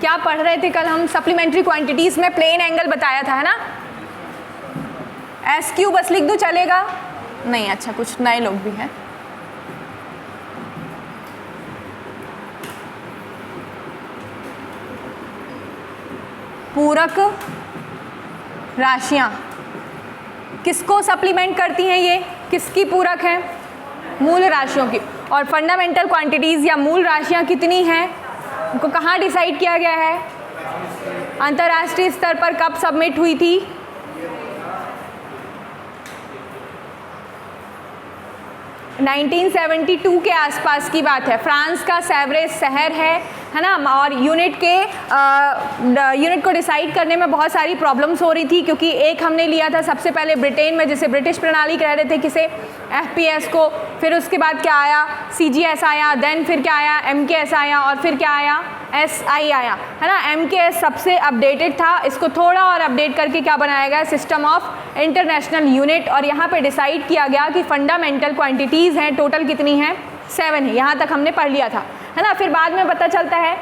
क्या पढ़ रहे थे कल हम? सप्लीमेंट्री क्वांटिटीज में प्लेन एंगल बताया था, है ना? SQ बस लिख दूं, चलेगा? नहीं, अच्छा कुछ नए लोग भी हैं। पूरक राशियां किसको सप्लीमेंट करती हैं? ये किसकी पूरक है? मूल राशियों की। और फंडामेंटल क्वांटिटीज या मूल राशियां कितनी हैं, उनको कहाँ डिसाइड किया गया है? अंतर्राष्ट्रीय स्तर पर कब सबमिट हुई थी? 1972 के आसपास की बात है। फ्रांस का सेवरेज शहर है ना? और यूनिट को डिसाइड करने में बहुत सारी प्रॉब्लम्स हो रही थी, क्योंकि एक हमने लिया था सबसे पहले ब्रिटेन में, जिसे ब्रिटिश प्रणाली कह रहे थे, किसे? FPS को। फिर उसके बाद क्या आया? CGS आया, देन फिर क्या आया? MKS आया, और फिर क्या आया? SI आया, है ना? MKS सबसे अपडेटेड था, इसको थोड़ा और अपडेट करके क्या बनाया गया? System of international unit. और यहाँ पे डिसाइड किया गया कि फंडामेंटल क्वांटिटीज़ हैं, टोटल कितनी हैं? 7 है। यहाँ तक हमने पढ़ लिया था, है ना? फिर बाद में पता चलता है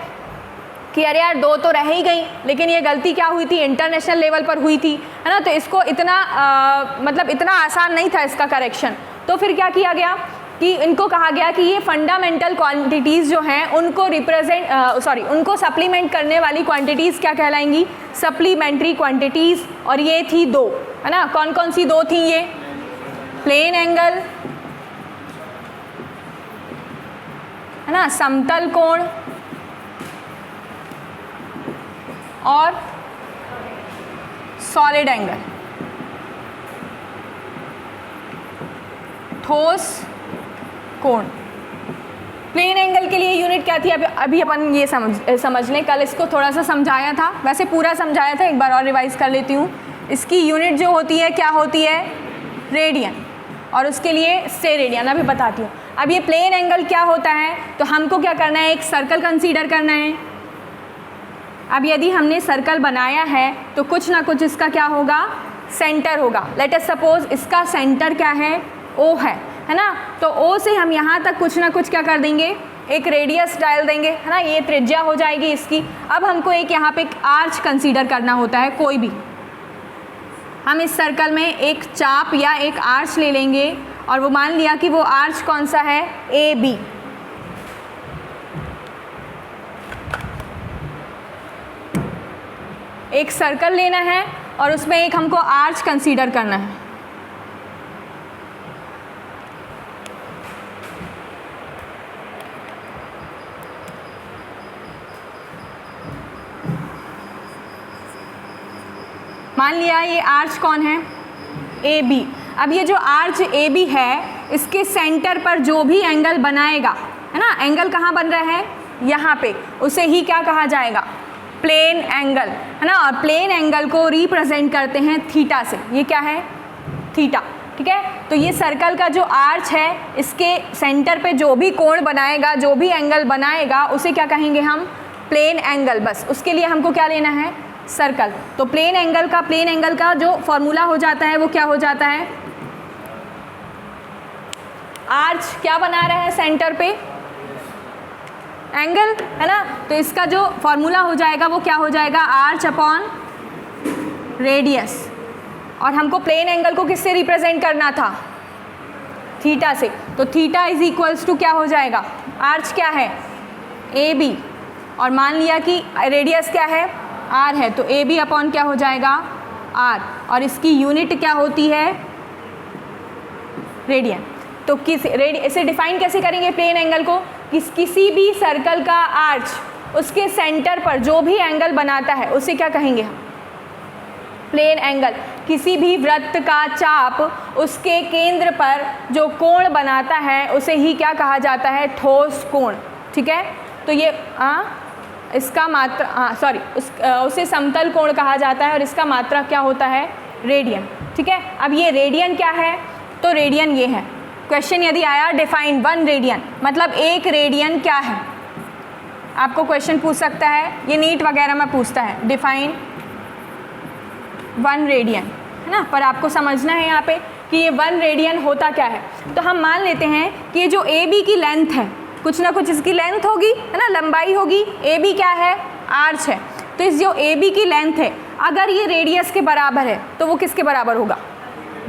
कि अरे यार 2 तो रह ही गई, लेकिन ये गलती क्या हुई थी? इंटरनेशनल लेवल पर हुई थी, है ना? तो इसको इतना मतलब इतना आसान नहीं था इसका करेक्शन। तो फिर क्या किया गया कि इनको कहा गया कि ये फंडामेंटल क्वांटिटीज़ जो हैं उनको उनको सप्लीमेंट करने वाली क्वांटिटीज़ क्या कहलाएंगी? Supplementary quantities. और ये थी 2, है ना? कौन कौन सी 2 थी ये? प्लेन एंगल, है ना, समतल कोण, और सॉलिड एंगल, ठोस कोण। प्लेन एंगल के लिए यूनिट क्या थी? अभी अपन ये समझ लें, कल इसको थोड़ा सा समझाया था, वैसे पूरा समझाया था, एक बार और रिवाइज कर लेती हूँ। इसकी यूनिट जो होती है क्या होती है? रेडियन, और उसके लिए स्टेरेडियन अभी बताती हूँ। अब ये प्लेन एंगल क्या होता है, तो हमको क्या करना है? एक सर्कल कंसीडर करना है। अब यदि हमने सर्कल बनाया है तो कुछ ना कुछ इसका क्या होगा? सेंटर होगा। लेट अस सपोज इसका सेंटर क्या है? O है ना? तो O से हम यहाँ तक कुछ ना कुछ क्या कर देंगे? एक रेडियस डाल देंगे, है ना? ये त्रिज्या हो जाएगी इसकी। अब हमको एक यहाँ पे एक आर्च कंसीडर करना होता है, कोई भी। हम इस सर्कल में एक चाप या एक आर्च ले लेंगे, और वो मान लिया कि वो आर्च कौन सा है? AB। एक सर्कल लेना है और उसमें एक हमको आर्च कंसीडर करना है। मान लिया ये आर्च कौन है? AB। अब ये जो आर्च AB है, इसके सेंटर पर जो भी एंगल बनाएगा, है ना? एंगल कहाँ बन रहा है? यहाँ पे। उसे ही क्या कहा जाएगा? प्लेन एंगल, है ना? और प्लेन एंगल को रिप्रेजेंट करते हैं थीटा से। ये क्या है? थीटा, ठीक है? तो ये सर्कल का जो आर्च है, इसके सेंटर पे जो भी कोण बनाएगा, जो भी एंगल बनाएगा, उसे क्या कहेंगे हम? Plane angle. बस उसके लिए हमको क्या लेना है? सर्कल। तो प्लेन एंगल का जो फॉर्मूला हो जाता है वो क्या हो जाता है? आर्च क्या बना रहा है सेंटर पे? एंगल, है ना? तो इसका जो फॉर्मूला हो जाएगा वो क्या हो जाएगा? Arch upon radius. और हमको प्लेन एंगल को किससे रिप्रेजेंट करना था? थीटा से। तो थीटा इज इक्वल्स टू क्या हो जाएगा? आर्च क्या है? AB। और मान लिया कि रेडियस क्या है? R है, तो AB अपॉन क्या हो जाएगा? R। और इसकी यूनिट क्या होती है? रेडियन। तो इसे डिफाइन कैसे करेंगे प्लेन एंगल को? किसी भी सर्कल का आर्च उसके सेंटर पर जो भी एंगल बनाता है उसे क्या कहेंगे हम? Plane angle. किसी भी वृत्त का चाप उसके केंद्र पर जो कोण बनाता है उसे ही क्या कहा जाता है? ठोस कोण, ठीक है? तो ये इसका मात्रा उसे समतल कोण कहा जाता है, और इसका मात्रा क्या होता है? रेडियन, ठीक है? अब ये रेडियन क्या है? तो रेडियन ये है। क्वेश्चन यदि आया डिफाइन 1 रेडियन, मतलब 1 रेडियन क्या है? आपको क्वेश्चन पूछ सकता है, ये नीट वगैरह में पूछता है, डिफाइन 1 रेडियन, है ना? पर आपको समझना है यहाँ पे कि ये 1 रेडियन होता क्या है। तो हम मान लेते हैं कि ये जो AB की लेंथ है, कुछ ना कुछ इसकी लेंथ होगी, है ना? लंबाई होगी। AB क्या है? आर्च है, तो इस जो ए बी की लेंथ है अगर ये रेडियस के बराबर है तो वो किसके बराबर होगा,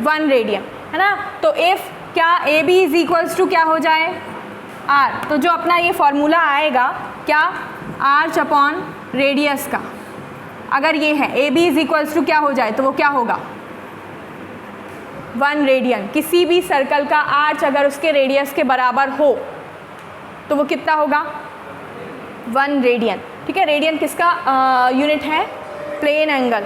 1 रेडियन, है ना। तो इफ़ क्या A B is equals to क्या हो जाए, आर, तो जो अपना ये फॉर्मूला आएगा क्या, आर्च अपॉन रेडियस का, अगर ये है A B is equals to क्या हो जाए तो वो क्या होगा, 1 रेडियन। किसी भी सर्कल का आर्च अगर उसके रेडियस के बराबर हो तो वो कितना होगा, 1 रेडियन। ठीक है, रेडियन किसका यूनिट है, प्लेन एंगल।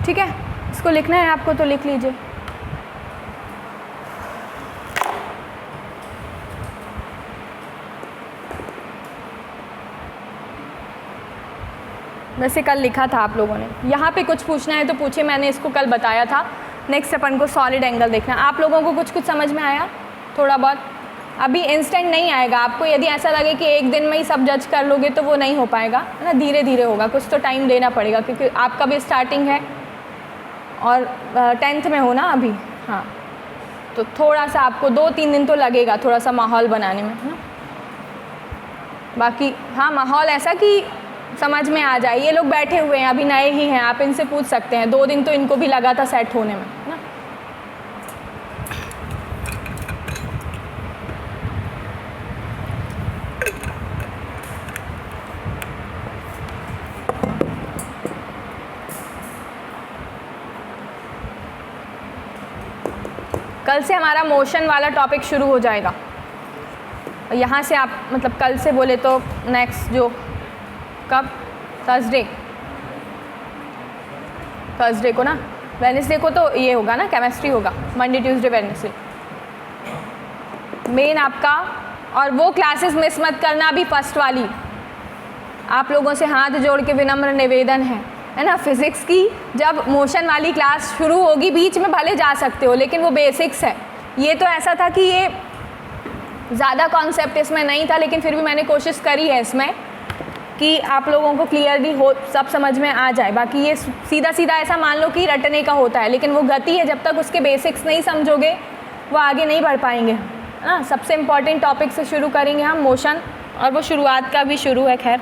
ठीक है, इसको लिखना है आपको तो लिख लीजिए। वैसे कल लिखा था आप लोगों ने, यहाँ पे कुछ पूछना है तो पूछिए, मैंने इसको कल बताया था। नेक्स्ट अपन को सॉलिड एंगल देखना। आप लोगों को कुछ कुछ समझ में आया थोड़ा बहुत? अभी इंस्टेंट नहीं आएगा आपको, यदि ऐसा लगे कि एक दिन में ही सब जज कर लोगे तो वो नहीं हो पाएगा, है ना, धीरे धीरे होगा, कुछ तो टाइम देना पड़ेगा क्योंकि आपका भी स्टार्टिंग है और 10th में हो ना अभी, हाँ, तो थोड़ा सा आपको 2-3 दिन तो लगेगा थोड़ा सा माहौल बनाने में, है ना। बाकी हाँ, माहौल ऐसा कि समझ में आ जाए। ये लोग बैठे हुए हैं अभी नए ही हैं, आप इनसे पूछ सकते हैं, 2 दिन तो इनको भी लगा था सेट होने में, है ना। कल से हमारा मोशन वाला टॉपिक शुरू हो जाएगा। यहाँ से आप मतलब कल से बोले तो नेक्स्ट जो कब, थर्सडे को ना, वेडनेसडे को तो ये होगा ना, केमिस्ट्री होगा, मंडे ट्यूसडे वेडनेसडे मेन आपका। और वो क्लासेस मिस मत करना अभी फर्स्ट वाली, आप लोगों से हाथ जोड़ के विनम्र निवेदन है ना। फिज़िक्स की जब मोशन वाली क्लास शुरू होगी, बीच में भले जा सकते हो लेकिन वो बेसिक्स है। ये तो ऐसा था कि ये ज़्यादा कॉन्सेप्ट इसमें नहीं था, लेकिन फिर भी मैंने कोशिश करी है इसमें कि आप लोगों को क्लियरली हो, सब समझ में आ जाए। बाकी ये सीधा सीधा ऐसा मान लो कि रटने का होता है, लेकिन वो गति है, जब तक उसके बेसिक्स नहीं समझोगे वो आगे नहीं बढ़ पाएंगे, है ना। सबसे इम्पॉर्टेंट टॉपिक से शुरू करेंगे हम, मोशन, और वो शुरुआत का भी शुरू है। खैर,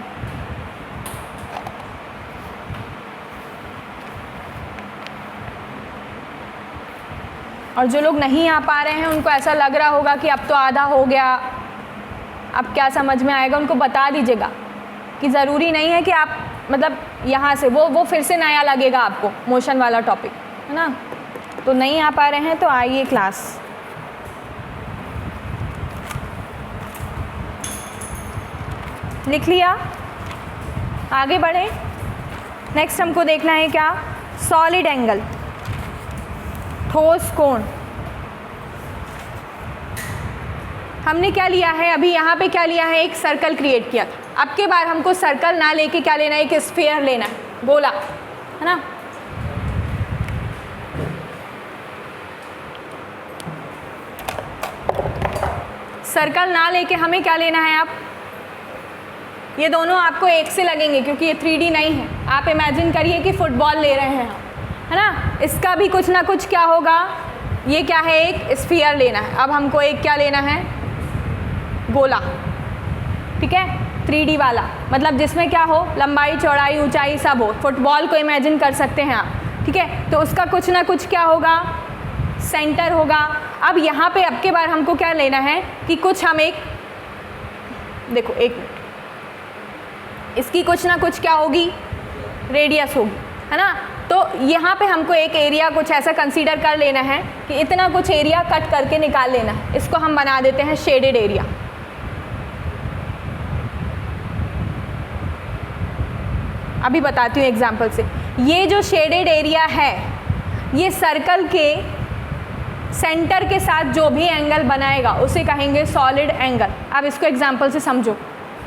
और जो लोग नहीं आ पा रहे हैं उनको ऐसा लग रहा होगा कि अब तो आधा हो गया, अब क्या समझ में आएगा, उनको बता दीजिएगा कि ज़रूरी नहीं है कि आप मतलब यहाँ से वो फिर से नया लगेगा आपको मोशन वाला टॉपिक, है ना। तो नहीं आ पा रहे हैं तो आइए क्लास। लिख लिया, आगे बढ़े। नेक्स्ट हमको देखना है क्या, सॉलिड एंगल, ठोस कोण। हमने क्या लिया है अभी यहाँ पे, क्या लिया है, एक सर्कल क्रिएट किया था। अब के बार हमको सर्कल ना लेके क्या लेना है, एक स्फीयर लेना है, गोला, है ना। सर्कल ना लेके हमें क्या लेना है, आप ये दोनों आपको एक से लगेंगे क्योंकि ये 3D नहीं है। आप इमेजिन करिए कि फुटबॉल ले रहे हैं, है ना, इसका भी कुछ ना कुछ क्या होगा, ये क्या है, एक स्फीयर लेना है। अब हमको एक क्या लेना है, गोला, ठीक है, 3D वाला, मतलब जिसमें क्या हो, लंबाई चौड़ाई ऊंचाई सब हो। फुटबॉल को इमेजिन कर सकते हैं आप, ठीक है। तो उसका कुछ ना कुछ क्या होगा, सेंटर होगा। अब यहाँ पे अब के बार हमको क्या लेना है कि कुछ हम एक, देखो एक मिनट, इसकी कुछ ना कुछ क्या होगी, रेडियस होगी, है ना। तो यहाँ पे हमको एक एरिया कुछ ऐसा कंसीडर कर लेना है कि इतना कुछ एरिया कट करके निकाल लेना है। इसको हम बना देते हैं शेडेड एरिया। अभी बताती हूँ एग्जाम्पल से। ये जो शेडेड एरिया है, ये सर्कल के सेंटर के साथ जो भी एंगल बनाएगा उसे कहेंगे सॉलिड एंगल। अब इसको एग्जाम्पल से समझो।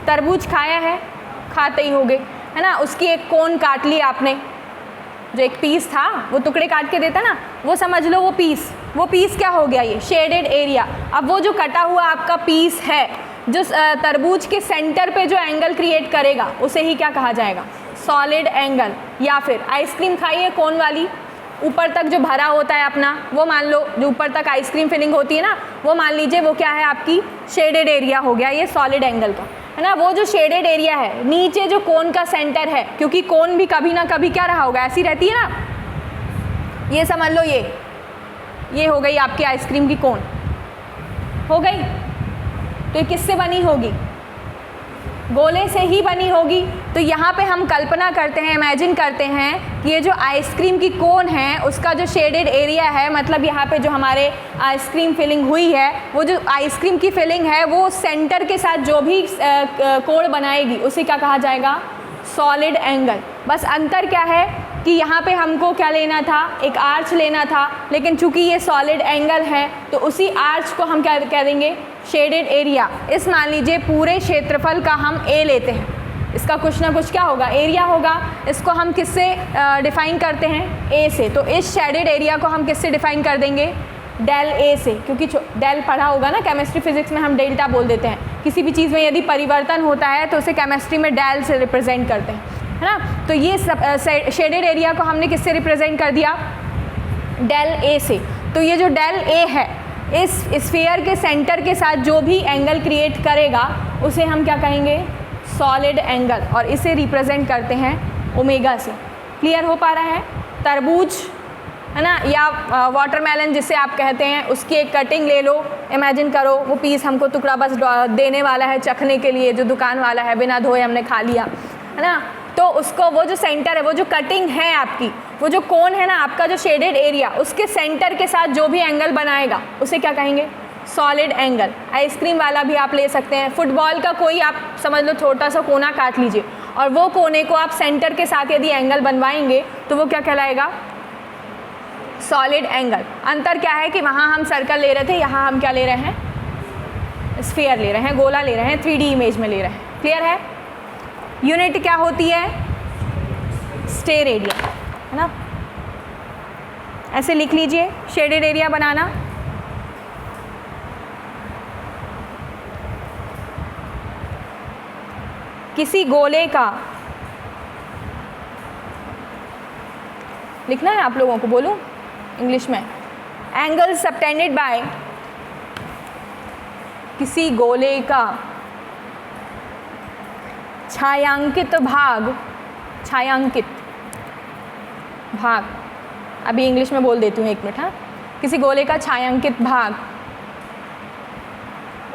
तरबूज खाया है, खाते ही होगे, है ना। उसकी एक कोन काट ली आपने, जो एक पीस था वो टुकड़े काट के देता ना, वो समझ लो वो पीस क्या हो गया, ये शेडेड एरिया। अब वो जो कटा हुआ आपका पीस है, जो तरबूज के सेंटर पे जो एंगल क्रिएट करेगा उसे ही क्या कहा जाएगा, सॉलिड एंगल। या फिर आइसक्रीम खाई है कोन वाली, ऊपर तक जो भरा होता है अपना, वो मान लो जो ऊपर तक आइसक्रीम फिलिंग होती है ना, वो मान लीजिए वो क्या है आपकी शेडेड एरिया हो गया ये सॉलिड एंगल का, है ना। वो जो शेडेड एरिया है, नीचे जो कोन का सेंटर है, क्योंकि कोन भी कभी ना कभी क्या रहा होगा, ऐसी रहती है ना, ये समझ लो ये हो गई आपकी आइसक्रीम की कोन हो गई। तो ये किससे बनी होगी, गोले से ही बनी होगी। तो यहाँ पे हम कल्पना करते हैं, इमेजिन करते हैं कि ये जो आइसक्रीम की कोन है उसका जो शेडेड एरिया है, मतलब यहाँ पे जो हमारे आइसक्रीम फिलिंग हुई है, वो जो आइसक्रीम की फिलिंग है वो सेंटर के साथ जो भी कोण बनाएगी उसे क्या कहा जाएगा, सॉलिड एंगल। बस अंतर क्या है कि यहाँ पे हमको क्या लेना था, एक आर्च लेना था, लेकिन चूंकि ये सॉलिड एंगल है तो उसी आर्च को हम क्या कह देंगे, शेडेड एरिया। इस मान लीजिए पूरे क्षेत्रफल का हम ए लेते हैं, इसका कुछ ना कुछ क्या होगा, एरिया होगा। इसको हम किससे डिफाइन करते हैं, ए से। तो इस शेडेड एरिया को हम किससे डिफाइन कर देंगे, डेल ए से, क्योंकि डेल पढ़ा होगा ना केमिस्ट्री फिजिक्स में, हम डेल्टा बोल देते हैं। किसी भी चीज़ में यदि परिवर्तन होता है तो उसे केमिस्ट्री में डेल से रिप्रेजेंट करते हैं, है ना। तो ये शेडेड एरिया को हमने किससे रिप्रेजेंट कर दिया, डेल ए से। तो ये जो डेल ए है, इस स्फीयर के सेंटर के साथ जो भी एंगल क्रिएट करेगा उसे हम क्या कहेंगे, सॉलिड एंगल, और इसे रिप्रेजेंट करते हैं ओमेगा से। क्लियर हो पा रहा है। तरबूज, है ना, या वाटरमेलन जिसे आप कहते हैं, उसकी एक कटिंग ले लो, इमेजिन करो वो पीस हमको टुकड़ा बस देने वाला है चखने के लिए, जो दुकान वाला है, बिना धोए हमने खा लिया, है ना। तो उसको वो जो सेंटर है, वो जो कटिंग है आपकी, वो जो कोन है ना आपका, जो शेडेड एरिया, उसके सेंटर के साथ जो भी एंगल बनाएगा उसे क्या कहेंगे, सॉलिड एंगल। आइसक्रीम वाला भी आप ले सकते हैं, फुटबॉल का कोई आप समझ लो छोटा सा कोना काट लीजिए और वो कोने को आप सेंटर के साथ यदि एंगल बनवाएंगे तो वो क्या कहलाएगा, सॉलिड एंगल। अंतर क्या है कि वहाँ हम सर्कल ले रहे थे, यहाँ हम क्या ले रहे हैं, स्फीयर ले रहे हैं, गोला ले रहे हैं, 3D इमेज में ले रहे हैं। क्लियर है। यूनिट क्या होती है, स्टेयर एरिया, है ना। ऐसे लिख लीजिए, शेडेड एरिया बनाना, किसी गोले का, लिखना है आप लोगों को, बोलूं इंग्लिश में, एंगल सबटेंडेड बाय, किसी गोले का छायांकित भाग, छायांकित भाग, अभी इंग्लिश में बोल देती हूँ, एक मिनट, हाँ। किसी गोले का छायांकित भाग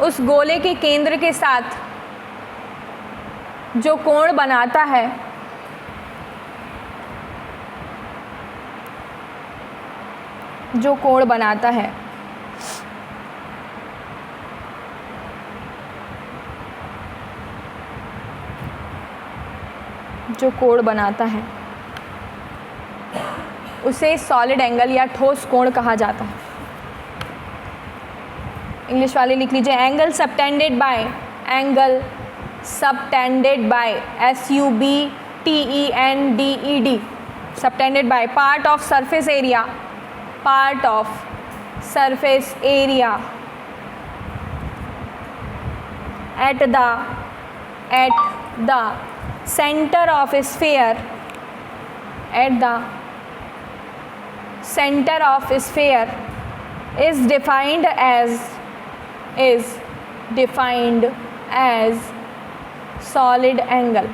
उस गोले के केंद्र के साथ जो कोण बनाता है, जो कोण बनाता है, जो कोण बनाता है उसे सॉलिड एंगल या ठोस कोण कहा जाता है। इंग्लिश वाले लिख लीजिए, angle subtended bye, angle subtended bye, SUBTENDED, subtended bye, part of surface area, part of surface area at the center of sphere, at the center of sphere is defined as solid angle.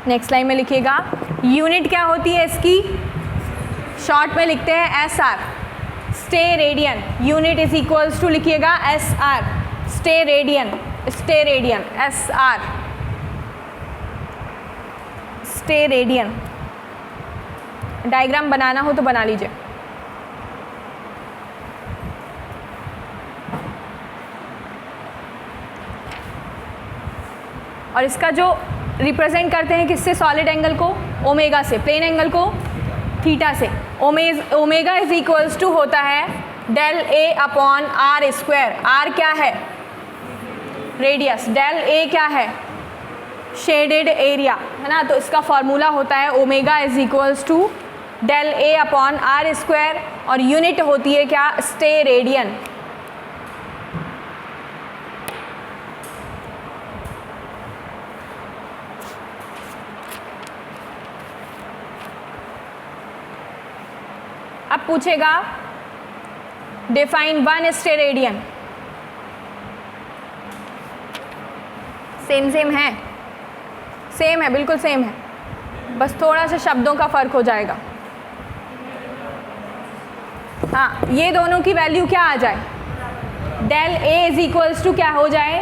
Next line में लिखिएगा, unit क्या होती है इसकी, short में लिखते हैं SR, steradian. Unit is equals to लिखिएगा SR, steradian, steradian, SR, steradian. Diagram बनाना हो तो बना लीजिए। और इसका जो रिप्रेजेंट करते हैं किससे, सॉलिड एंगल को ओमेगा से, प्लेन एंगल को थीटा से। ओमेगा इज इक्वल्स टू होता है del A upon R square. R क्या है, रेडियस, डेल ए क्या है, शेडेड एरिया, है ना। तो इसका फॉर्मूला होता है omega is equals to del A upon R square. और यूनिट होती है क्या, स्टेरेडियन। अब पूछेगा डिफाइन 1 स्टेरेडियन। सेम है, सेम है, बिल्कुल सेम है, बस थोड़ा सा शब्दों का फ़र्क हो जाएगा। हाँ, ये दोनों की वैल्यू क्या आ जाए, del A is equals to क्या हो जाए,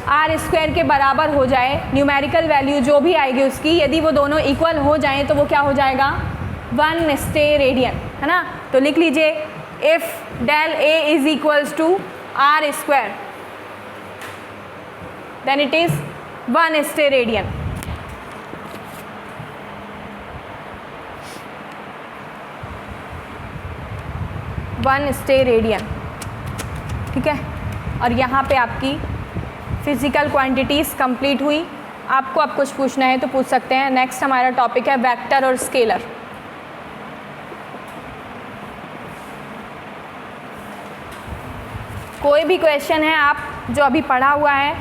आर स्क्वायर के बराबर हो जाए। न्यूमेरिकल वैल्यू जो भी आएगी उसकी, यदि वो दोनों इक्वल हो जाएं तो वो क्या हो जाएगा, 1 स्टेरेडियन, है ना। तो लिख लीजिए if del A is equals to R square then it is 1 steradian. Steradian, ठीक है। और यहाँ पे आपकी फिजिकल क्वांटिटीज़ कंप्लीट हुई। आपको अब कुछ पूछना है तो पूछ सकते हैं। नेक्स्ट हमारा टॉपिक है वेक्टर और स्केलर। कोई भी क्वेश्चन है आप जो अभी पढ़ा हुआ है,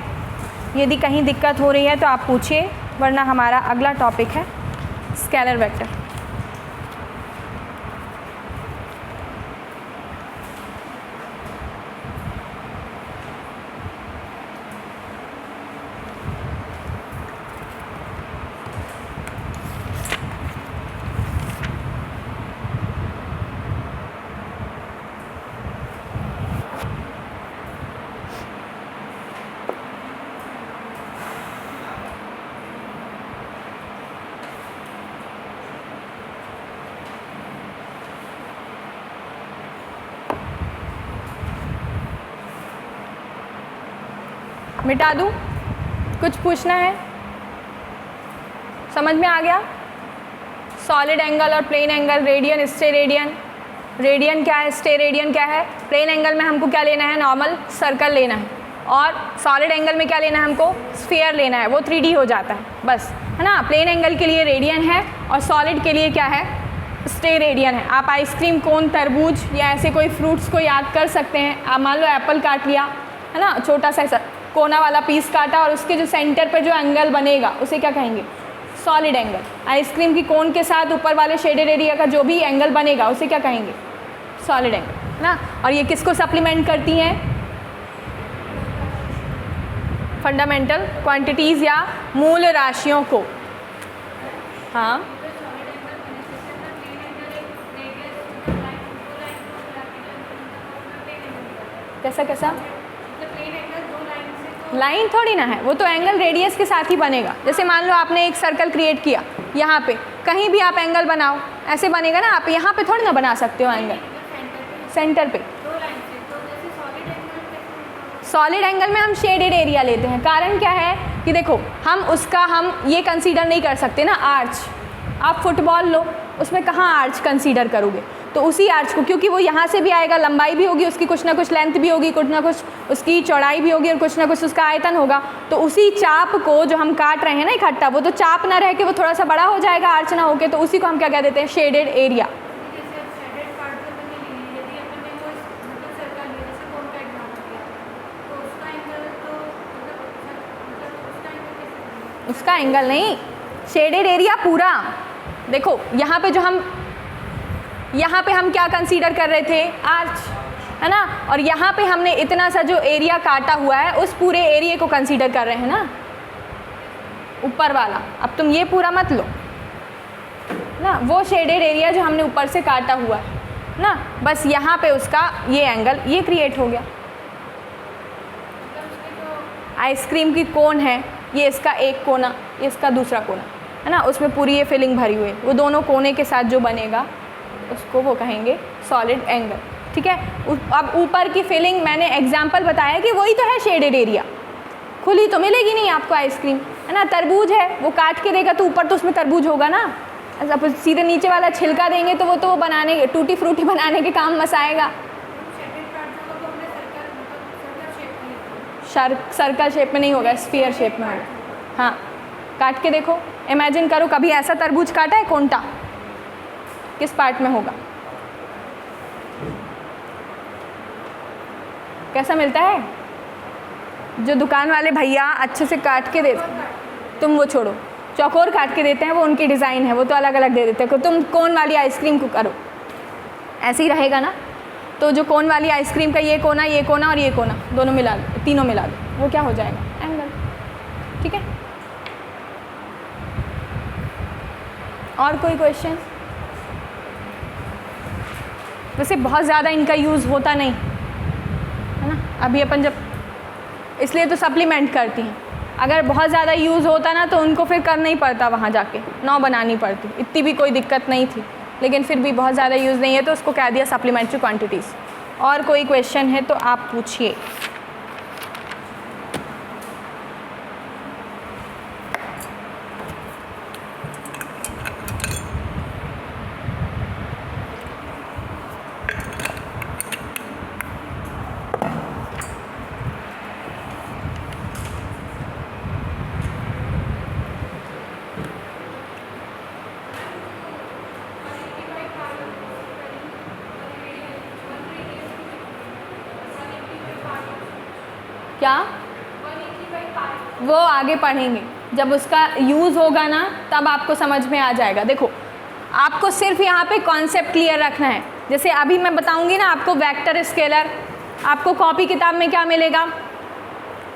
यदि कहीं दिक्कत हो रही है तो आप पूछिए, वरना हमारा अगला टॉपिक है स्केलर वेक्टर। मिटा दूँ, कुछ पूछना है, समझ में आ गया। सॉलिड एंगल और plane angle, radian, steradian. Radian क्या है, स्टेरेडियन क्या है। प्लेन एंगल में हमको क्या लेना है, नॉर्मल सर्कल लेना है, और सॉलिड एंगल में क्या लेना है हमको, स्फीयर लेना है, वो 3D हो जाता है बस, है ना। प्लेन एंगल के लिए रेडियन है और सॉलिड के लिए क्या है, स्टेरेडियन है। आप आइसक्रीम कोन, तरबूज या ऐसे कोई फ्रूट्स को याद कर सकते हैं। आप मान लो एप्पल काट लिया, है ना, छोटा सा कोना वाला पीस काटा, और उसके जो सेंटर पे जो एंगल बनेगा उसे क्या कहेंगे, सॉलिड एंगल। आइसक्रीम की कोन के साथ ऊपर वाले शेडेड एरिया का जो भी एंगल बनेगा उसे क्या कहेंगे, सॉलिड एंगल, है ना। और ये किसको सप्लीमेंट करती हैं, फंडामेंटल क्वांटिटीज़ या मूल राशियों को। हाँ, कैसा कैसा, लाइन थोड़ी ना है, वो तो एंगल रेडियस के साथ ही बनेगा। जैसे मान लो आपने एक सर्कल क्रिएट किया, यहाँ पे कहीं भी आप एंगल बनाओ ऐसे बनेगा ना, आप यहाँ पे थोड़ी ना बना सकते हो एंगल सेंटर पे। सॉलिड एंगल में हम शेडेड एरिया लेते हैं। कारण क्या है कि देखो, हम ये कंसीडर नहीं कर सकते ना आर्च। आप फुटबॉल लो, उसमें कहाँ आर्च कंसीडर करोगे, तो उसी आर्च को, क्योंकि वो यहाँ से भी आएगा, लंबाई भी होगी उसकी, कुछ ना कुछ लेंथ भी होगी, कुछ ना कुछ उसकी चौड़ाई भी होगी, और कुछ ना कुछ उसका आयतन होगा। तो उसी चाप को जो हम काट रहे हैं ना इकट्ठा, वो तो चाप ना रह के वो थोड़ा सा बड़ा हो जाएगा आर्च ना होके, तो उसी को हम क्या कह देते हैं, शेडेड एरिया। उसका एंगल नहीं, शेडेड एरिया पूरा। देखो यहाँ पे हम क्या कंसीडर कर रहे थे, आर्च, है ना। और यहाँ पे हमने इतना सा जो एरिया काटा हुआ है उस पूरे एरिया को कंसीडर कर रहे हैं ना, ऊपर वाला। अब तुम ये पूरा मत लो ना, वो शेडेड एरिया जो हमने ऊपर से काटा हुआ है ना, बस यहाँ पे उसका ये एंगल ये क्रिएट हो गया। आइसक्रीम की कोन है, ये इसका एक कोना, ये इसका दूसरा कोना, है ना, उसमें पूरी ये फिलिंग भरी हुई है, वो दोनों कोने के साथ जो बनेगा उसको वो कहेंगे सॉलिड एंगल, ठीक है। अब ऊपर की फिलिंग मैंने एग्जांपल बताया कि वही तो है शेडेड एरिया। खुली तो मिलेगी नहीं आपको आइसक्रीम, है ना। तरबूज है, वो काट के देगा तो ऊपर तो उसमें तरबूज होगा ना। अब सीधे नीचे वाला छिलका देंगे तो वो तो बनाने, टूटी फ्रूटी बनाने के काम मस आएगा। सर्कल शेप में नहीं होगा, स्फीयर शेप में होगा। हाँ, काट के देखो, इमेजिन करो कभी ऐसा तरबूज काटा है, कोंटा किस पार्ट में होगा, कैसा मिलता है? जो दुकान वाले भैया अच्छे से काट के देते हैं, तुम वो छोड़ो, चौकोर काट के देते हैं, वो उनकी डिज़ाइन है, वो तो अलग अलग दे देते हैं। तुम कोन वाली आइसक्रीम को करो, ऐसे ही रहेगा ना। तो जो कोन वाली आइसक्रीम का ये कोना और ये कोना दोनों मिला दो, तीनों मिला दो, वो क्या हो जाएगा? एंगल। ठीक है, और कोई क्वेश्चन? वैसे बहुत ज़्यादा इनका यूज़ होता नहीं है ना, अभी अपन जब, इसलिए तो सप्लीमेंट करती हैं। अगर बहुत ज़्यादा यूज़ होता ना तो उनको फिर करना ही पड़ता, वहाँ जाके 9 बनानी पड़ती, इतनी भी कोई दिक्कत नहीं थी, लेकिन फिर भी बहुत ज़्यादा यूज़ नहीं है तो उसको कह दिया सप्लीमेंट्री क्वांटिटीज़। और कोई क्वेश्चन है तो आप पूछिए। क्या? वो आगे पढ़ेंगे, जब उसका यूज़ होगा ना तब आपको समझ में आ जाएगा। देखो, आपको सिर्फ यहाँ पे कॉन्सेप्ट क्लियर रखना है। जैसे अभी मैं बताऊँगी ना आपको वेक्टर स्केलर, आपको कॉपी किताब में क्या मिलेगा,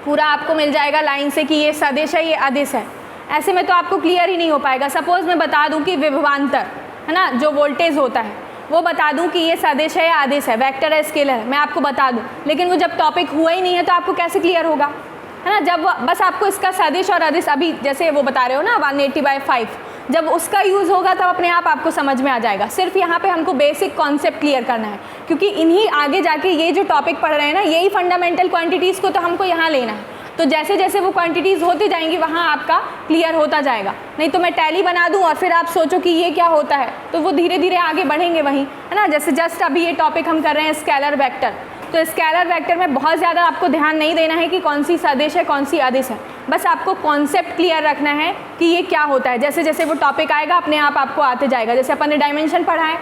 पूरा आपको मिल जाएगा लाइन से कि ये सदिश है, ये अदिश है। ऐसे में तो आपको क्लियर ही नहीं हो पाएगा। सपोज़ मैं बता दूँ कि विभवांतर है ना, जो वोल्टेज होता है वो बता दूं कि ये सदिश है या अदिश है, वेक्टर है, स्केलर है, मैं आपको बता दूं, लेकिन वो जब टॉपिक हुआ ही नहीं है तो आपको कैसे क्लियर होगा, है ना। जब बस आपको इसका सदिश और अदिश, अभी जैसे वो बता रहे हो ना 180/5, जब उसका यूज़ होगा तब अपने आप आपको समझ में आ जाएगा। सिर्फ यहाँ पे हमको बेसिक कॉन्सेप्ट क्लियर करना है, क्योंकि इन्हीं आगे जाके ये जो टॉपिक पढ़ रहे हैं ना, यही फंडामेंटल क्वांटिटीज़ को तो हमको यहाँ लेना है। तो जैसे जैसे वो क्वांटिटीज़ होती जाएंगी वहाँ आपका क्लियर होता जाएगा। नहीं तो मैं टैली बना दूँ और फिर आप सोचो कि ये क्या होता है, तो वो धीरे धीरे आगे बढ़ेंगे वहीं, है ना। जैसे जस्ट अभी ये टॉपिक हम कर रहे हैं स्केलर वेक्टर, तो स्केलर वेक्टर में बहुत ज़्यादा आपको ध्यान नहीं देना है कि कौन सी सदिश है कौन सी अदिश है, बस आपको कॉन्सेप्ट क्लियर रखना है कि ये क्या होता है। जैसे जैसे वो टॉपिक आएगा अपने आप आपको आते जाएगा। जैसे अपन ने डायमेंशन पढ़ा है,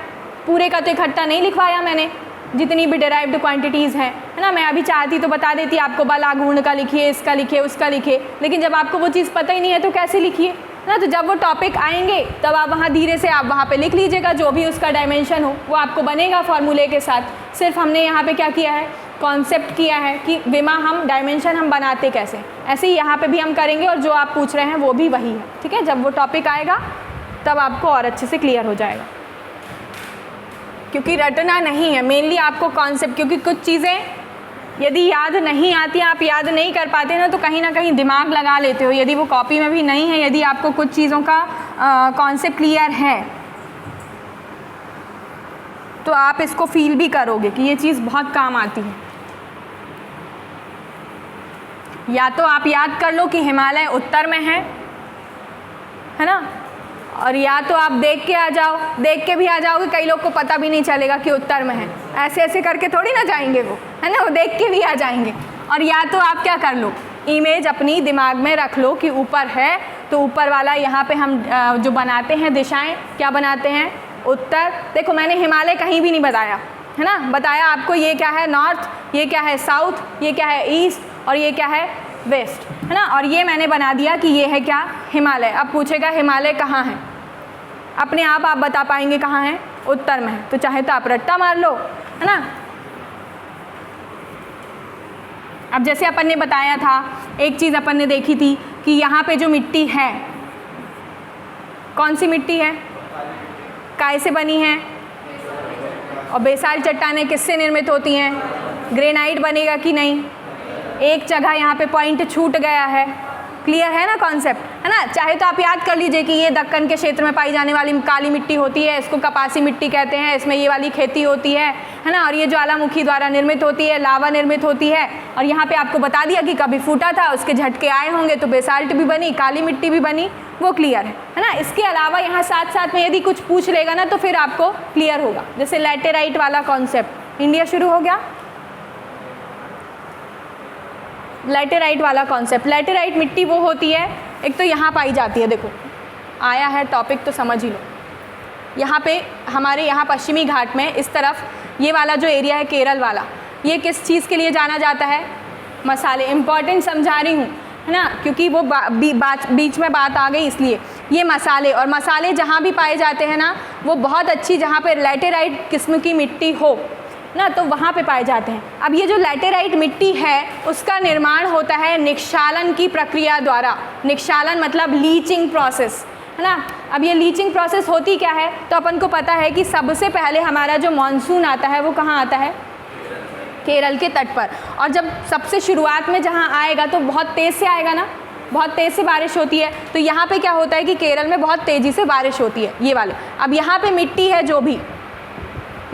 पूरे का तो इकट्ठा नहीं लिखवाया मैंने, जितनी भी डिराइव्ड क्वांटिटीज़ हैं, है ना। मैं अभी चाहती तो बता देती आपको, बल आघूर्ण का लिखिए, इसका लिखिए, उसका लिखिए, लेकिन जब आपको वो चीज़ पता ही नहीं है तो कैसे लिखिए ना। तो जब वो टॉपिक आएंगे तब आप वहाँ धीरे से आप वहाँ पे लिख लीजिएगा, जो भी उसका डायमेंशन हो वो आपको बनेगा फॉर्मूले के साथ। सिर्फ हमने यहाँ पे क्या किया है, कॉन्सेप्ट किया है कि विमा हम डायमेंशन हम बनाते कैसे, ऐसे ही यहाँ पे भी हम करेंगे, और जो आप पूछ रहे हैं वो भी वही है। ठीक है, जब वो टॉपिक आएगा तब आपको और अच्छे से क्लियर हो जाएगा, क्योंकि रटना नहीं है मेनली आपको कॉन्सेप्ट। क्योंकि कुछ चीज़ें यदि याद नहीं आती, आप याद नहीं कर पाते ना, तो कहीं ना कहीं दिमाग लगा लेते हो। यदि वो कॉपी में भी नहीं है, यदि आपको कुछ चीज़ों का कॉन्सेप्ट क्लियर है तो आप इसको फील भी करोगे कि ये चीज़ बहुत काम आती है। या तो आप याद कर लो कि हिमालय उत्तर में है ना, और या तो आप देख के आ जाओ, देख के भी आ जाओगे, कई लोग को पता भी नहीं चलेगा कि उत्तर में है, ऐसे ऐसे करके थोड़ी ना जाएंगे वो, है ना, वो देख के भी आ जाएंगे। और या तो आप क्या कर लो, इमेज अपनी दिमाग में रख लो कि ऊपर है, तो ऊपर वाला यहाँ पे हम जो बनाते हैं दिशाएं, क्या बनाते हैं, उत्तर। देखो मैंने हिमालय कहीं भी नहीं बताया, है ना, बताया आपको ये क्या है नॉर्थ, ये क्या है साउथ, ये क्या है ईस्ट, और ये क्या है वेस्ट, है ना। और ये मैंने बना दिया कि ये है क्या, हिमालय। अब पूछेगा हिमालय कहाँ है, अपने आप बता पाएंगे कहाँ है, उत्तर में है, तो चाहे तो आप रट्टा मार लो, है ना। अब जैसे अपन ने बताया था, एक चीज़ अपन ने देखी थी कि यहाँ पे जो मिट्टी है, कौन सी मिट्टी है, काय से बनी है, और बेसाल्ट चट्टानें किससे निर्मित होती हैं, ग्रेनाइट बनेगा कि नहीं। एक जगह यहाँ पे पॉइंट छूट गया है, क्लियर है ना कॉन्सेप्ट, है ना। चाहे तो आप याद कर लीजिए कि ये दक्कन के क्षेत्र में पाई जाने वाली काली मिट्टी होती है, इसको कपासी मिट्टी कहते हैं, इसमें ये वाली खेती होती है ना, और ये ज्वालामुखी द्वारा निर्मित होती है, लावा निर्मित होती है। और यहाँ पे आपको बता दिया कि कभी फूटा था, उसके झटके आए होंगे तो बेसाल्ट भी बनी, काली मिट्टी भी बनी, वो क्लियर है ना। इसके अलावा यहाँ साथ साथ में यदि कुछ पूछ लेगा ना तो फिर आपको क्लियर होगा। जैसे लैटेराइट वाला कॉन्सेप्ट, इंडिया शुरू हो गया, लैटेराइट वाला कॉन्सेप्ट। लैटेराइट मिट्टी वो होती है, एक तो यहाँ पाई जाती है, देखो आया है टॉपिक तो समझ ही लो। यहाँ पे हमारे यहाँ पश्चिमी घाट में इस तरफ ये वाला जो एरिया है केरल वाला, ये किस चीज़ के लिए जाना जाता है? मसाले। इम्पॉर्टेंट समझा रही हूँ, है ना, क्योंकि वो बीच में बात आ गई इसलिए। ये मसाले, और मसाले जहाँ भी पाए जाते हैं ना, वो बहुत अच्छी, जहाँ पे लैटेराइट किस्म की मिट्टी हो ना, तो वहाँ पे पाए जाते हैं। अब ये जो लैटेराइट मिट्टी है उसका निर्माण होता है निक्षालन की प्रक्रिया द्वारा। निक्षालन मतलब लीचिंग प्रोसेस, है ना। अब ये लीचिंग प्रोसेस होती क्या है, तो अपन को पता है कि सबसे पहले हमारा जो मानसून आता है वो कहाँ आता है? केरल के तट पर। और जब सबसे शुरुआत में जहाँ आएगा तो बहुत तेज़ से आएगा ना, बहुत तेज़ से बारिश होती है। तो यहाँ पे क्या होता है कि केरल में बहुत तेज़ी से बारिश होती है, ये वाले। अब यहाँ पे मिट्टी है जो भी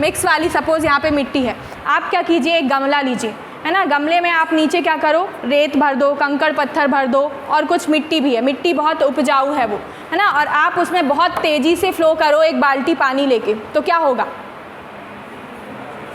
मिक्स वाली, सपोज़ यहाँ पे मिट्टी है, आप क्या कीजिए, एक गमला लीजिए, है ना। गमले में आप नीचे क्या करो, रेत भर दो, कंकड़ पत्थर भर दो, और कुछ मिट्टी भी है, मिट्टी बहुत उपजाऊ है वो, है ना। और आप उसमें बहुत तेज़ी से फ्लो करो एक बाल्टी पानी लेके, तो क्या होगा?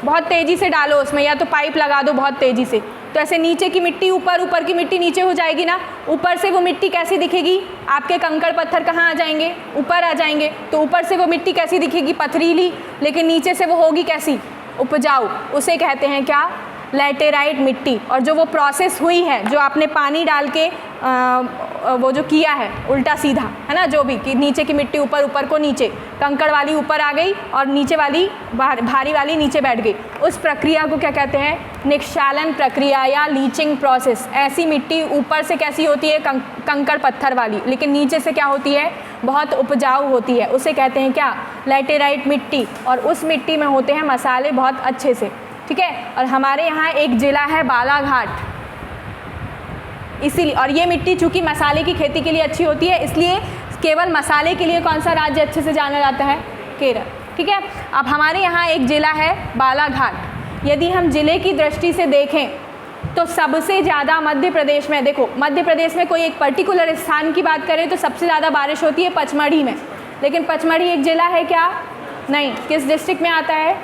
बहुत तेज़ी से डालो उसमें, या तो पाइप लगा दो बहुत तेज़ी से, तो ऐसे नीचे की मिट्टी ऊपर, ऊपर की मिट्टी नीचे हो जाएगी ना। ऊपर से वो मिट्टी कैसी दिखेगी? आपके कंकड़ पत्थर कहाँ आ जाएंगे? ऊपर आ जाएंगे। तो ऊपर से वो मिट्टी कैसी दिखेगी? पथरीली, लेकिन नीचे से वो होगी कैसी? उपजाऊ। उसे कहते हैं क्या? लैटेराइट मिट्टी। और जो वो प्रोसेस हुई है, जो आपने पानी डाल के वो जो किया है उल्टा सीधा, है ना, जो भी कि नीचे की मिट्टी ऊपर, ऊपर को नीचे, कंकड़ वाली ऊपर आ गई और नीचे वाली भारी वाली नीचे बैठ गई, उस प्रक्रिया को क्या कहते हैं? निक्षालन प्रक्रिया या लीचिंग प्रोसेस। ऐसी मिट्टी ऊपर से कैसी होती है? कंकड़ पत्थर वाली, लेकिन नीचे से क्या होती है? बहुत उपजाऊ होती है। उसे कहते हैं क्या? लैटेराइट मिट्टी। और उस मिट्टी में होते हैं मसाले बहुत अच्छे से, ठीक है। और हमारे यहाँ एक ज़िला है बालाघाट, इसीलिए, और ये मिट्टी चूँकि मसाले की खेती के लिए अच्छी होती है, इसलिए केवल मसाले के लिए कौन सा राज्य अच्छे से जाना जाता है? केरल, ठीक है। अब हमारे यहाँ एक ज़िला है बालाघाट। यदि हम ज़िले की दृष्टि से देखें तो सबसे ज़्यादा मध्य प्रदेश में, देखो मध्य प्रदेश में कोई एक पर्टिकुलर स्थान की बात करें तो सबसे ज़्यादा बारिश होती है पचमढ़ी में, लेकिन पचमढ़ी एक ज़िला है क्या? नहीं। किस डिस्ट्रिक्ट में आता है?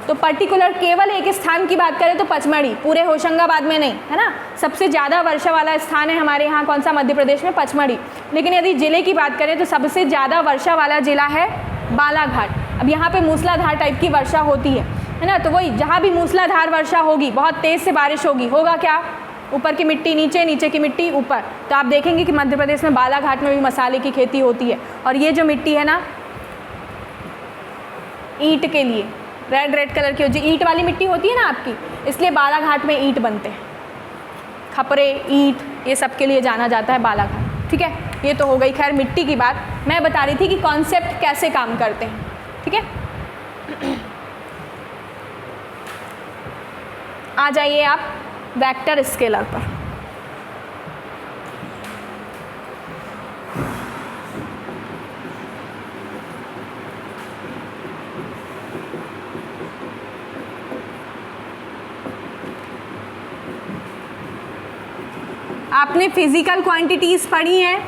तो पर्टिकुलर केवल एक स्थान की बात करें तो पचमढ़ी, पूरे होशंगाबाद में नहीं, है ना। सबसे ज़्यादा वर्षा वाला स्थान है हमारे यहाँ कौन सा? मध्य प्रदेश में पचमढ़ी। लेकिन यदि ज़िले की बात करें तो सबसे ज़्यादा वर्षा वाला ज़िला है बालाघाट। अब यहाँ पे मूसलाधार टाइप की वर्षा होती है ना। तो वही, जहाँ भी मूसलाधार वर्षा होगी, बहुत तेज़ से बारिश होगी, होगा क्या? ऊपर की मिट्टी नीचे, नीचे की मिट्टी ऊपर। तो आप देखेंगे कि मध्य प्रदेश में बालाघाट में भी मसाले की खेती होती है। और ये जो मिट्टी है ना, ईंट के लिए रेड कलर की जो ईंट वाली मिट्टी होती है ना आपकी, इसलिए बालाघाट में ईंट बनते हैं। खपरे, ईंट, ये सब के लिए जाना जाता है बालाघाट, ठीक है। ये तो हो गई खैर मिट्टी की बात। मैं बता रही थी कि कॉन्सेप्ट कैसे काम करते हैं, ठीक है। आ जाइए आप वेक्टर स्केलर पर। आपने फिजिकल क्वांटिटीज़ पढ़ी हैं,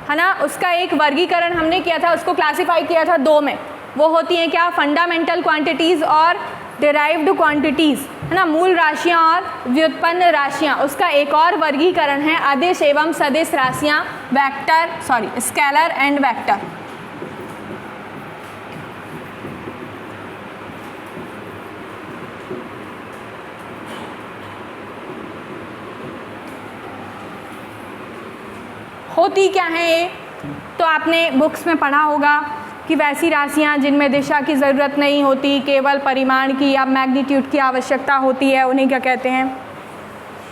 है ना। उसका एक वर्गीकरण हमने किया था, उसको क्लासिफाई किया था दो में। वो होती हैं क्या? फंडामेंटल क्वांटिटीज़ और डिराइव्ड क्वांटिटीज़, है ना, मूल राशियाँ और व्युत्पन्न राशियाँ। उसका एक और वर्गीकरण है अदिश एवं सदिश राशियाँ, स्केलर एंड वेक्टर। होती क्या है ये? तो आपने बुक्स में पढ़ा होगा कि वैसी राशियाँ जिनमें दिशा की ज़रूरत नहीं होती, केवल परिमाण की या मैग्नीट्यूड की आवश्यकता होती है, उन्हें क्या कहते हैं?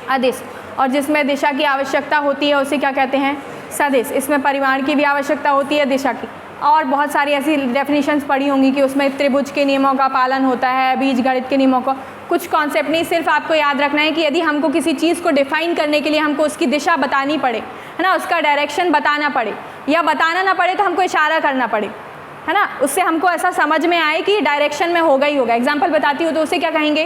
अदिश। और जिसमें दिशा की आवश्यकता होती है उसे क्या कहते हैं? सदिश। इसमें परिमाण की भी आवश्यकता होती है, दिशा की। और बहुत सारी ऐसी डेफिनेशंस पढ़ी होंगी कि उसमें त्रिभुज के नियमों का पालन होता है, बीजगणित के नियमों का। कुछ कॉन्सेप्ट नहीं, सिर्फ आपको याद रखना है कि यदि हमको किसी चीज़ को डिफाइन करने के लिए हमको उसकी दिशा बतानी पड़े, है ना, उसका डायरेक्शन बताना पड़े, या बताना ना पड़े तो हमको इशारा करना पड़े, है ना, उससे हमको ऐसा समझ में आए कि डायरेक्शन में होगा ही होगा। एग्जाम्पल बताती हूँ तो उसे क्या कहेंगे?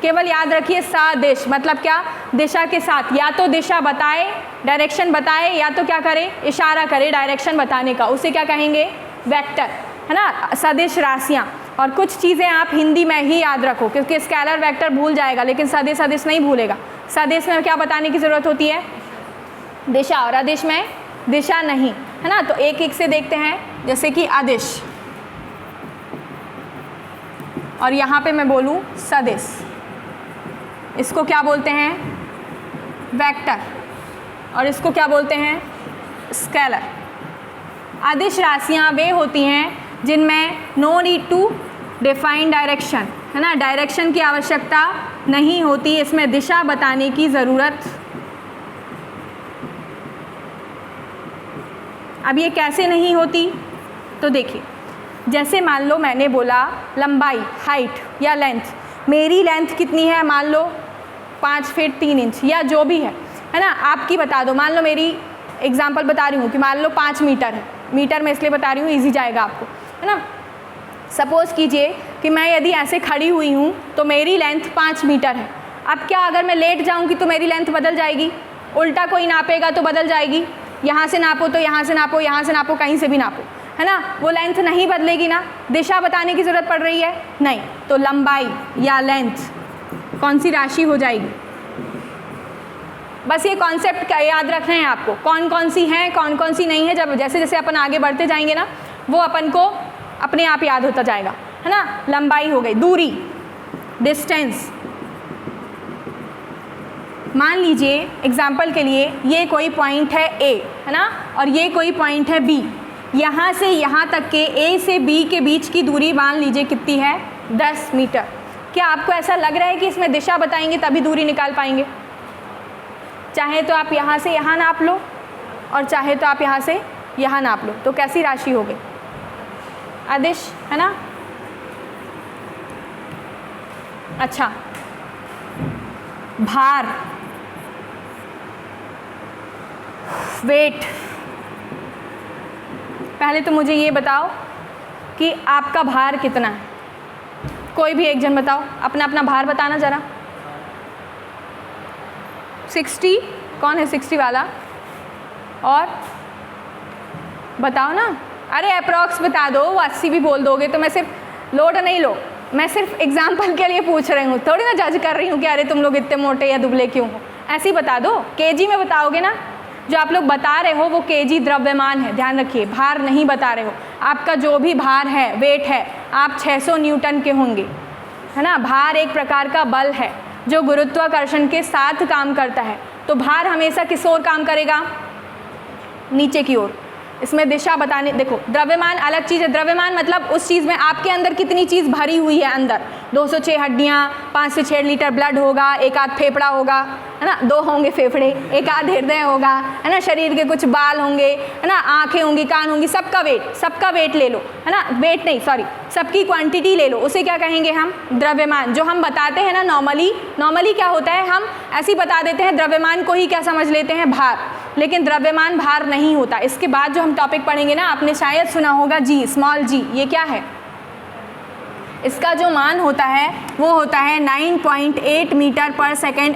केवल याद रखिए सदिश, मतलब क्या? दिशा के साथ, या तो दिशा बताए, डायरेक्शन बताए, या तो क्या करे? इशारा करे डायरेक्शन बताने का, उसे क्या कहेंगे? वेक्टर, है ना, सदिश राशियाँ। और कुछ चीज़ें आप हिंदी में ही याद रखो, क्योंकि स्केलर वेक्टर भूल जाएगा लेकिन सदिश सदिश नहीं भूलेगा। सदिश में क्या बताने की ज़रूरत होती है? दिशा, और अदिश में दिशा नहीं, है ना। तो एक एक से देखते हैं, जैसे कि अदिश। और यहाँ पे मैं बोलूँ सदिश, इसको क्या बोलते हैं? वेक्टर, और इसको क्या बोलते हैं? स्केलर। अदिश राशियाँ वे होती हैं जिनमें no need to define direction, है ना, डायरेक्शन की आवश्यकता नहीं होती, इसमें दिशा बताने की ज़रूरत। अब ये कैसे नहीं होती? तो देखिए, जैसे मान लो मैंने बोला लंबाई, हाइट या लेंथ, मेरी लेंथ कितनी है? मान लो 5 फीट 3 इंच या जो भी है ना, आपकी बता दो। मान लो मेरी एग्जांपल बता रही हूँ कि मान लो 5 मीटर है, मीटर में इसलिए बता रही हूँ इजी जाएगा आपको, है ना। सपोज़ कीजिए कि मैं यदि ऐसे खड़ी हुई हूँ तो मेरी लेंथ 5 मीटर है। अब क्या अगर मैं लेट जाऊँगी तो मेरी लेंथ बदल जाएगी? उल्टा कोई नापेगा तो बदल जाएगी। यहाँ से नापो तो यहाँ से नापो, यहाँ से नापो, कहीं से भी नापो, है ना, वो लेंथ नहीं बदलेगी ना। दिशा बताने की ज़रूरत पड़ रही है? नहीं। तो लंबाई या लेंथ कौन सी राशि हो जाएगी? बस ये कॉन्सेप्ट याद रखना है आपको, कौन कौन सी हैं, कौन कौन सी नहीं है। जब जैसे जैसे अपन आगे बढ़ते जाएंगे ना, वो अपन को अपने आप याद होता जाएगा, है ना। लंबाई हो गई, दूरी, डिस्टेंस। मान लीजिए एग्जाम्पल के लिए ये कोई पॉइंट है ए, है ना, और ये कोई पॉइंट है बी। यहाँ से यहाँ तक के ए से बी के बीच की दूरी मान लीजिए कितनी है? 10 मीटर। क्या आपको ऐसा लग रहा है कि इसमें दिशा बताएंगे तभी दूरी निकाल पाएंगे? चाहे तो आप यहाँ से यहाँ नाप लो और चाहे तो आप यहाँ से यहाँ नाप लो, तो कैसी राशि हो गई? अदिश, है ना। अच्छा, भार, वेट। पहले तो मुझे ये बताओ कि आपका भार कितना है? कोई भी एक जन बताओ, अपना अपना भार बताना ज़रा। 60, कौन है 60 वाला? और बताओ ना, अरे अप्रॉक्स बता दो, वो 80 भी बोल दोगे तो मैं सिर्फ लोड नहीं लो, मैं सिर्फ एग्जाम्पल के लिए पूछ रही हूँ, थोड़ी ना जज कर रही हूँ कि अरे तुम लोग इतने मोटे या दुबले क्यों हो। ऐसे ही बता दो, केजी में बताओगे ना। जो आप लोग बता रहे हो वो केजी द्रव्यमान है, ध्यान रखिए, भार नहीं बता रहे हो। आपका जो भी भार है, वेट है, आप 600 न्यूटन के होंगे, है ना। भार एक प्रकार का बल है जो गुरुत्वाकर्षण के साथ काम करता है। तो भार हमेशा किस ओर काम करेगा? नीचे की ओर। इसमें दिशा बताने, देखो द्रव्यमान अलग चीज़ है। द्रव्यमान मतलब उस चीज़ में आपके अंदर कितनी चीज़ भरी हुई है। अंदर 206 हड्डियाँ, 5 से 6 लीटर ब्लड होगा, एक आध फेफड़ा होगा, है ना, 2 होंगे फेफड़े, एक आध हृदय होगा, है ना, शरीर के कुछ बाल होंगे, है ना, आँखें होंगी, कान होंगी, सबका वेट ले लो, है ना, वेट नहीं सॉरी, सबकी क्वांटिटी ले लो, उसे क्या कहेंगे हम? द्रव्यमान। जो हम बताते हैं ना नॉर्मली क्या होता है, हम ऐसे ही बता देते हैं, द्रव्यमान को ही क्या समझ लेते हैं? भार। लेकिन द्रव्यमान भार नहीं होता। इसके बाद जो हम टॉपिक पढ़ेंगे ना, आपने शायद सुना होगा जी, स्मॉल जी। ये क्या है? इसका जो मान होता है वो होता है 9.8 मीटर पर सेकेंड